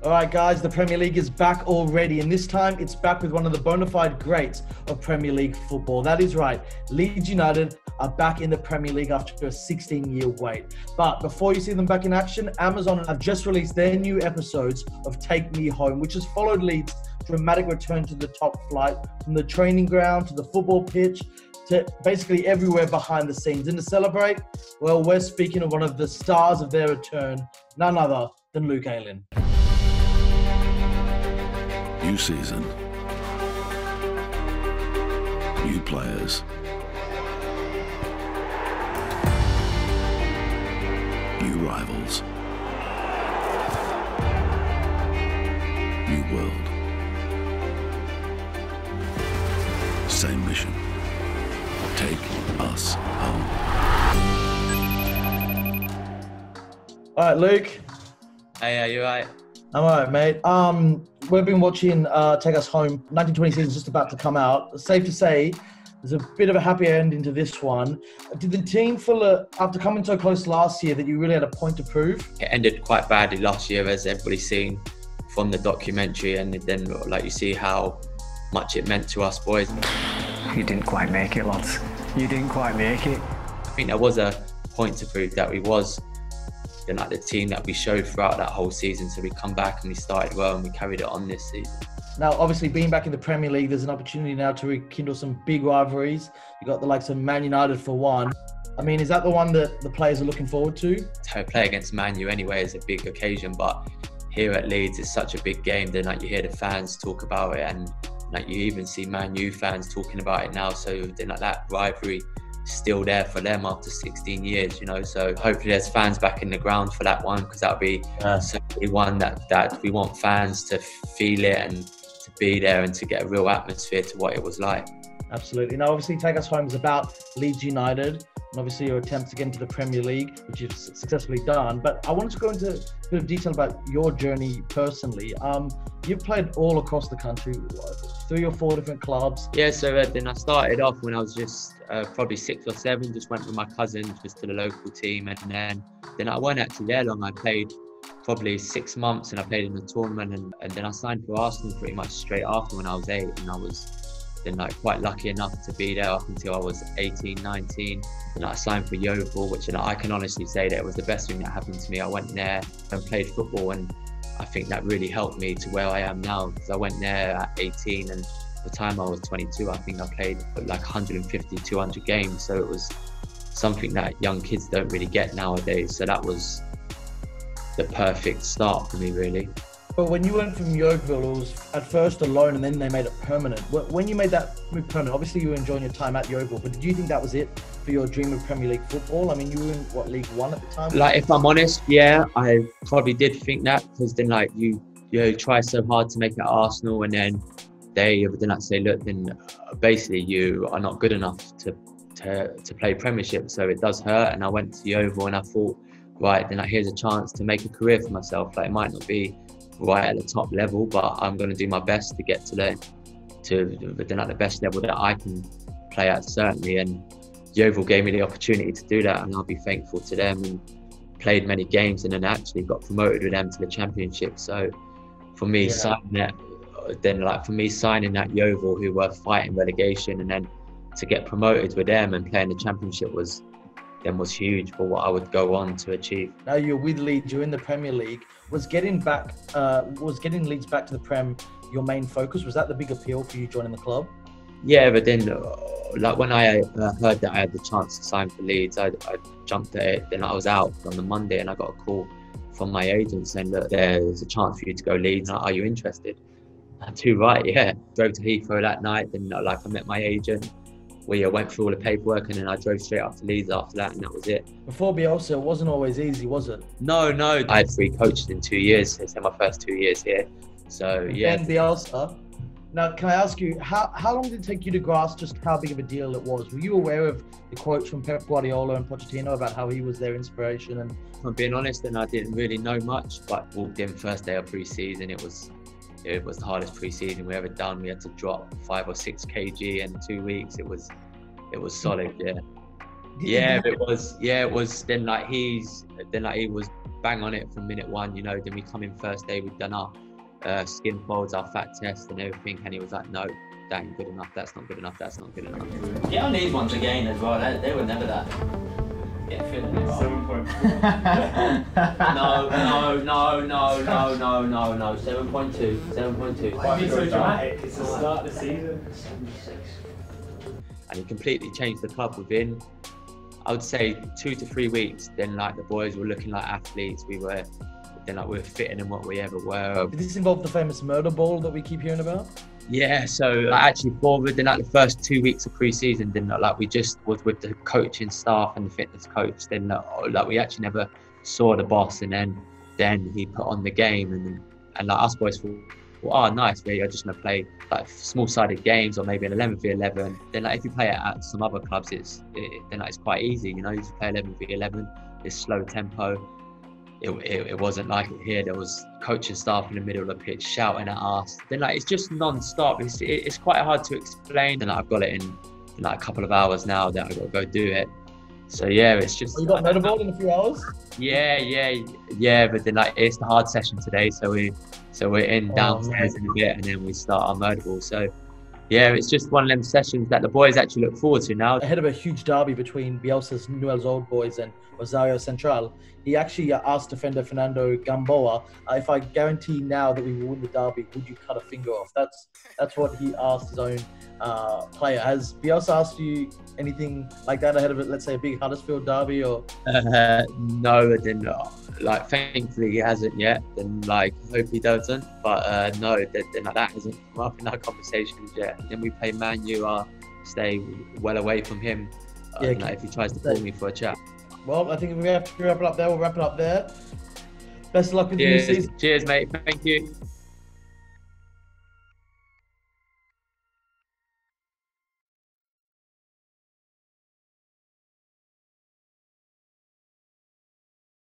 All right, guys, the Premier League is back already, and this time it's back with one of the bona fide greats of Premier League football. That is right, Leeds United are back in the Premier League after a 16-year wait. But before you see them back in action, Amazon have just released their new episodes of Take Me Home, which has followed Leeds' dramatic return to the top flight, from the training ground to the football pitch, to basically everywhere behind the scenes. And to celebrate, well, we're speaking of one of the stars of their return, none other than Luke Ayling. New season, new players, new rivals, new world. Same mission. Take us home. All right, Luke. Hey, are you right? I'm all right, mate. We've been watching Take Us Home. 1920 season's just about to come out. Safe to say, there's a bit of a happy ending to this one. Did the team feel, after coming so close last year, that you really had a point to prove? It ended quite badly last year, as everybody's seen from the documentary, and then like you see how much it meant to us boys. You didn't quite make it, lads. You didn't quite make it. I think there was a point to prove that we was like the team that we showed throughout that whole season. So we come back and we started well and we carried it on this season. Now, obviously, being back in the Premier League, there's an opportunity now to rekindle some big rivalries. You got the likes of Man United for one. I mean, is that the one that the players are looking forward to? To play against Man U anyway is a big occasion, but here at Leeds, it's such a big game. Then like you hear the fans talk about it, and like you even see Man U fans talking about it now. So then like that rivalry still there for them after 16 years, you know. So hopefully there's fans back in the ground for that one, because that'll be certainly one that we want fans to feel it and to be there and to get a real atmosphere to what it was like. Absolutely. Now, obviously, Take Us Home is about Leeds United and obviously your attempts to get into the Premier League, which you've successfully done. But I wanted to go into a bit of detail about your journey personally. You've played all across the country, 3 or 4 different clubs. Yeah, so then I started off when I was just probably 6 or 7, just went with my cousins just to the local team, and then I wasn't actually there long. I played probably 6 months and I played in a tournament, and then I signed for Arsenal pretty much straight after when I was 8, and I was then like quite lucky enough to be there up until I was 18, 19. And I signed for Yeovil, which I can honestly say that it was the best thing that happened to me. I went there and played football, and I think that really helped me to where I am now, because I went there at 18, and the time I was 22, I think I played like 150, 200 games. So it was something that young kids don't really get nowadays. So that was the perfect start for me, really. But when you went from Yeovil, it was at first a loan and then they made it permanent. When you made that move permanent, obviously you were enjoying your time at Yeovil, but did you think that was it for your dream of Premier League football? I mean, you were in, what, League One at the time? Like, if I'm honest, yeah, I probably did think that, because then like you try so hard to make it at Arsenal, and then they then like say, look, then basically you are not good enough to play Premiership, so it does hurt. And I went to Yeovil and I thought, right, then like here's a chance to make a career for myself. Like, it might not be right at the top level, but I'm going to do my best to get to the best level that I can play at, certainly. And Yeovil gave me the opportunity to do that, and I'll be thankful to them, and played many games and then actually got promoted with them to the Championship. So for me, signing that Yeovil, who were fighting relegation, and then to get promoted with them and playing the Championship was huge for what I would go on to achieve. Now you're with Leeds, you're in the Premier League. Was getting Leeds back to the Prem your main focus? Was that the big appeal for you joining the club? Yeah, but then like when I heard that I had the chance to sign for Leeds, I jumped at it. Then I was out on the Monday and I got a call from my agent saying that there's a chance for you to go Leeds. Are you interested? I'm too right, yeah. Drove to Heathrow that night, then like I met my agent. We went through all the paperwork, and then I drove straight up to Leeds after that, and that was it. Before Bielsa, it wasn't always easy, was it? No. I had 3 coaches in 2 years. It's my first 2 years here. So, yeah. And Bielsa. Now, can I ask you, how long did it take you to grasp just how big of a deal it was? Were you aware of the quotes from Pep Guardiola and Pochettino about how he was their inspiration? And if I'm being honest, then I didn't really know much, but walked in first day of pre-season. It was the hardest pre-season we ever done. We had to drop 5 or 6 kg in 2 weeks. It was solid, yeah. It was. Then like he was bang on it from minute one, you know. Then we come in first day, we've done our skin folds, our fat test and everything, and he was like, no, that ain't good enough, that's not good enough, that's not good enough. Get on these ones again as well, they were never that. Yeah, feeling it. 7.4. No, 7.2, 7.2. Why are you so dramatic? It's the start of the season. 76. And he completely changed the club within, I would say, 2 to 3 weeks. Then like the boys were looking like athletes. We were fitting in what we ever were. Did this involve the famous Murderball that we keep hearing about? Yeah, so like, actually forward in like the first 2 weeks of pre-season, then like we just was with the coaching staff and the fitness coach. Then like we actually never saw the boss, and then he put on the game, and like us boys thought, well, oh nice, we're just gonna play like small-sided games or maybe an 11v11. Then like if you play it at some other clubs, then like, it's quite easy, you know. You just play 11v11, it's slow tempo. It wasn't like it here. There was coaching staff in the middle of the pitch shouting at us. Then like it's just non-stop. It's quite hard to explain. And like, I've got it in like a couple of hours now that I've got to go do it. So yeah, it's just. Oh, you got Murderball in a few hours? Yeah. But then like it's the hard session today, so we're in downstairs in a bit, and then we start our Murderball. So yeah, it's just one of them sessions that the boys actually look forward to now. Ahead of a huge derby between Bielsa's Newell's Old Boys and Rosario Central, he actually asked defender Fernando Gamboa, if I guarantee now that we will win the derby, would you cut a finger off? That's what he asked his own player. Has Bielsa asked you anything like that ahead of it, let's say a big Huddersfield derby? Or no, then like thankfully he hasn't yet. Then like I hope he doesn't. But no, then like, that hasn't come up in our conversations yet. Then we play Man U. I'll stay well away from him. Like, if he tries to call me for a chat. Well, I think we have to wrap it up there. We'll wrap it up there. Best of luck with the new season. Cheers, mate. Thank you.